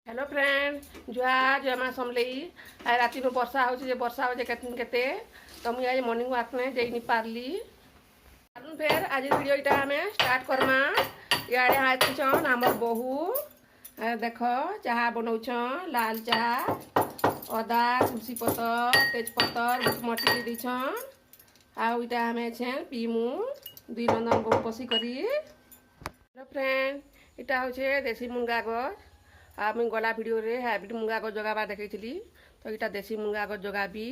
Hello friend जुआ जुआ समलई आ राति में वर्षा हो वर्षा हो केते तो मुझे आज मॉर्निंग वॉक में जाई पारली फिर आज वीडियो इटा हमें स्टार्ट करमा इे हाथन आमर बहु देख चाह बनाऊन लाल चाह अदा तुलसी पतर तेजपतर मटी देछन आईटा हमें छेन पीमु दुई नंदन बहु पसी करी। हेलो फ्रेंड इटा हूँ देसी मुंगा गज आ मुझे गला भिडियो हाइब्रिड मुंगा गज जगाबार देखी तो यहाँ देसी मुंगा गज जगाबी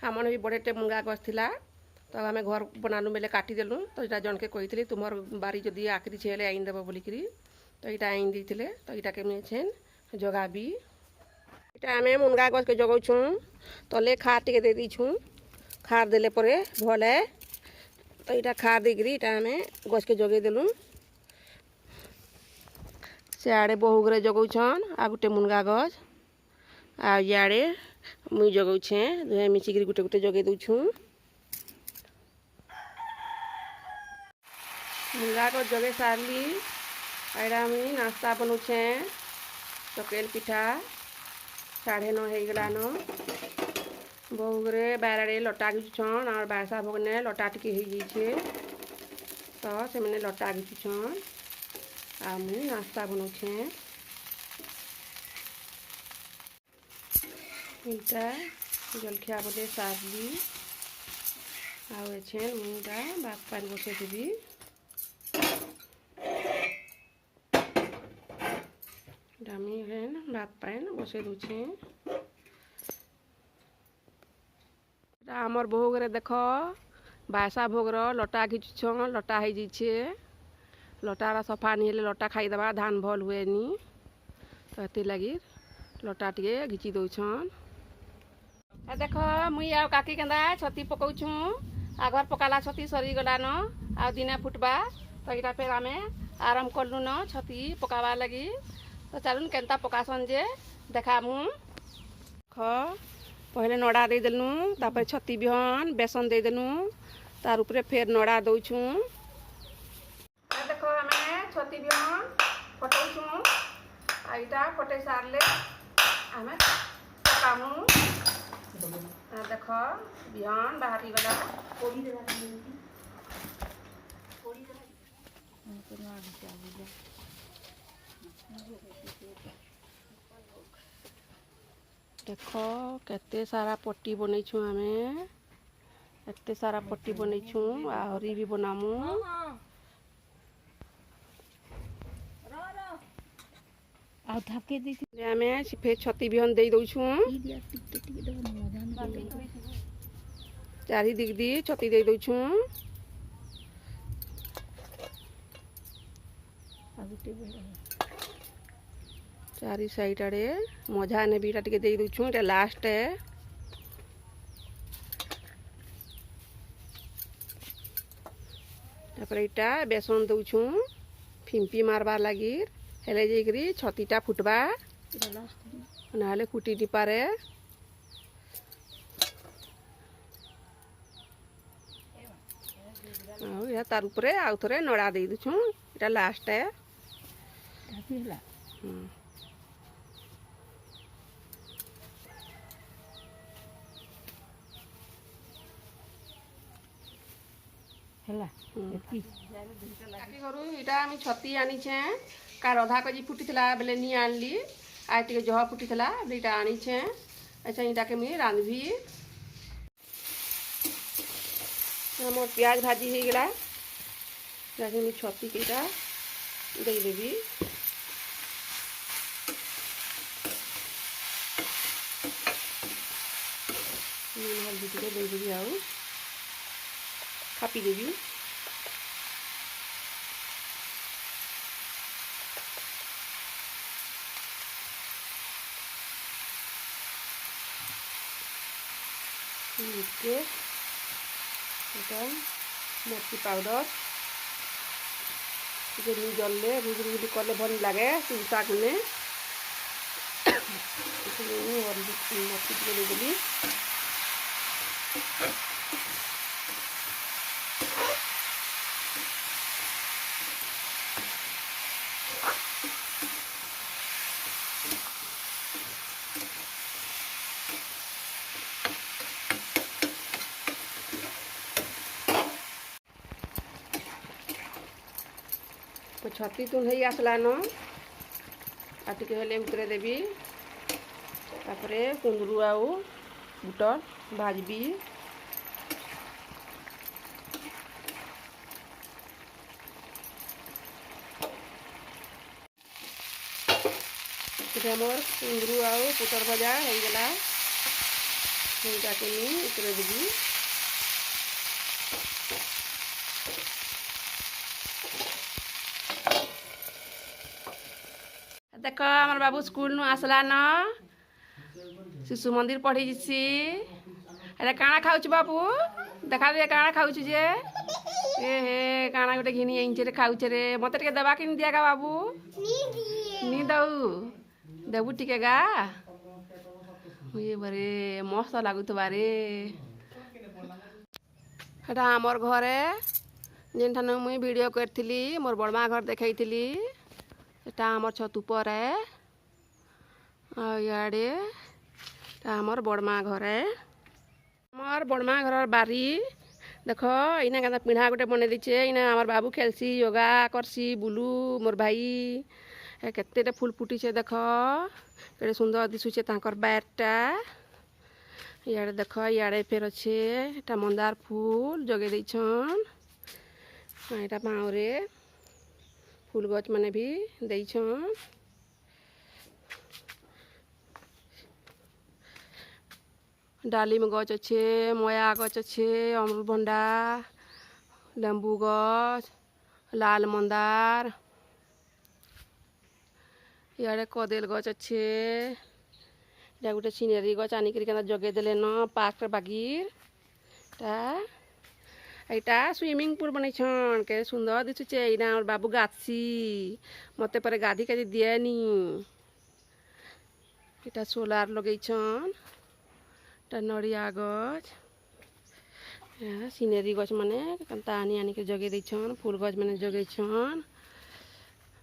आमने भी बड़े मुंगा गज थिला तो आम घर बनालु बेले काटिदेलु तो यहाँ जनके कही तुम बारी जदि आखिरी छेले आईन देव बोलिक तो यहाँ आईन देते तो यहाँ के छेन जगाबी यहाँ आम मुंगा गज के जगाऊँ तले खार टे दे दीछू खार देले भल है तो यहाँ खार देकरी यहाँ आम गज के जगे देलु सियाड़े बहु घरे जगाऊन आ गोटे मुनगा गज आड़े मुई जगाऊे दुहे मिसिक गोटे गोटे जगे दूँ मुनगा गज जगे सारली आड़ा मुई नाश्ता बनाऊे चकेल पिठा 9:30 हो गलान बहु घरे बारे लटा घिचुछन और बारसा भोगने लटा टिके हो तो से मैंने लटा घिचुछन आ मुई नाश्ता बनाऊे इटा जलखिया बोले सारली आछे मुईटा भात पानी बसई देवी डामी हेन भात पानी बसई दूचे आमर बहु घरे देख बासा भोगर लटा घिचुछन लटा हो जाइए लटारा सफा नहीं हेले लटा खाईदेवा धान भल हुए नी तो ये लगी लटा टे घिची दौन देख मुई आ काकी केंदा छती पकाऊँ आ घर पकाला छती सरीगलान आ दिने फुटबा तो यहाँ फिर आम आरंभ कलु न छती पकावा लगी तो चलुन केनता पकासन जे देखामु पहले नड़ा दे देलु तापर छती बिहन बेसन दे देनु तार उपरे फिर नड़ा दौछू देखो हमें छती बिहन फटाऊँ आईटा फटे सारे आम पकामु देख बिहन बाहरी गला देख केते सारा पट्टी बनईछु आम एते सारा पट्टी बनईछु आहरी भी बनामु आमे फिर छती बिहन दे दौछू चारि दिग दी छती दे दौछू चारि साइड आड़े मझा ने बीटा टिके दे दौछू एटा लास्ट है तापर इटा बेसन दौछू फिंपी मारबार लगी हेले जाइकरी छतीटा फुटबा ना कुटी टिपारे तार उपरे आउ थोड़े नड़ा दे दूँ इटा लास्ट है इटा आम छती आनीचे कार अधा केजी फुटी बेले नहीं आनली आज टे जह फुटी इटा आनीचे अच्छा इटा के मुझे रांधवी मोर प्याज भाजी हो गला मुझे छती के इटा देदेवी हल्दी टे देदेवी आउ खापी देवी मर्ची पाउडर जल्ले रुदी कले भल लगे शाग में मर्ची टे देदेली छती तुन ही आसलान आटिके हेले उतरे देवी तापरे कुंदरू आउ बुट भाजबी मोर कुंदरू आउ पुटर भजा हो गला उतरे देवी देख आमर बाबू स्कूल नु आसला न शिशु मंदिर पढ़ी सी अरे काଣା खाऊछ बाबू देखा दे काଣା खाऊछ जे ए हे काଣା गोटे घिनी आइछ रे खाऊछ रे मते टिके दबा कि दिया गा बाबू नी दऊ देबू टिके गा ये बरे मस्त लागुतबा रे एटा हमर घरे जेन ठान मुई वीडियो करथिली मोर बड़मा घर देखैथिली एटा हमर छत ऊपर है याडे हमर बड़मा घर है हमर बड़मा घर बारी देख इना का पिढ़ा गोटे बने दीचे इना हमर बाबू खेलसी योगा करसी बुलू मोर भाई केते फूल फुटी से देख केते सुंदर दिसुचे तांकर बैरटा याडे देख याडे फेर अच्छे एटा मंदार फूल जगे दैछन एटा पाउरे फूल गच माने भी दैछन डालिम गच अच्छे मया गच अच्छे अमृतभंडा लेंबू गच लाल मंदार याडे कदेल गच अच्छे या गोटे सिनेरी गच आनिक जगे देले न पार्क बागिर एटा स्विमिंग पूल बनैछन के सुंदर दिसुचे इना और बाबू गाछी मते परे गाधी काजी दिएनी एटा सोलार लगैछन एटा नड़िया गछ सिनेरी गछ माने कंता आनी आनी के जगे दैछन फूल गछ माने जगैछन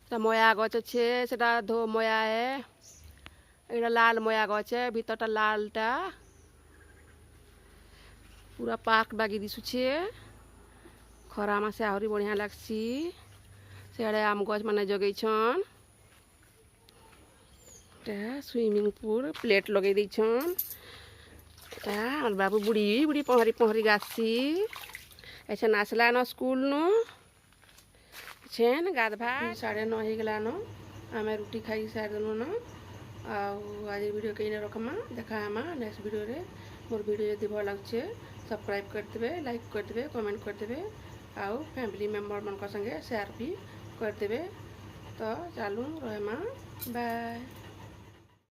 एटा मया गछ अच्छे सेटा धो मया है एटा लाल मया गछ है भीतरटा लालटा पूरा पार्क बागी दिसुचे खरा मासे आहरी बढ़िया लागसी सेआड़े आम गछ माने जगैछन स्विमिंग पूल प्लेट लगे दैछन और बाबू बुढ़ी बुढ़ी पहरी पहरी गासी ऐसे नाचला न स्कूल नु छेन गाधभा 9:30 हो गला न आमे रोटी खाई सार देनु न आज वीडियो कहीं रखमा देखा नेक्स्ट वीडियो रे मोर वीडियो यदि भल लागछे सब्सक्राइब करदेवे लाइक करदेवे कमेंट करदेवे आउ फैमिली मेंबर मन संगे शेयर भी करदेवे तो चालू रहेमा बाय।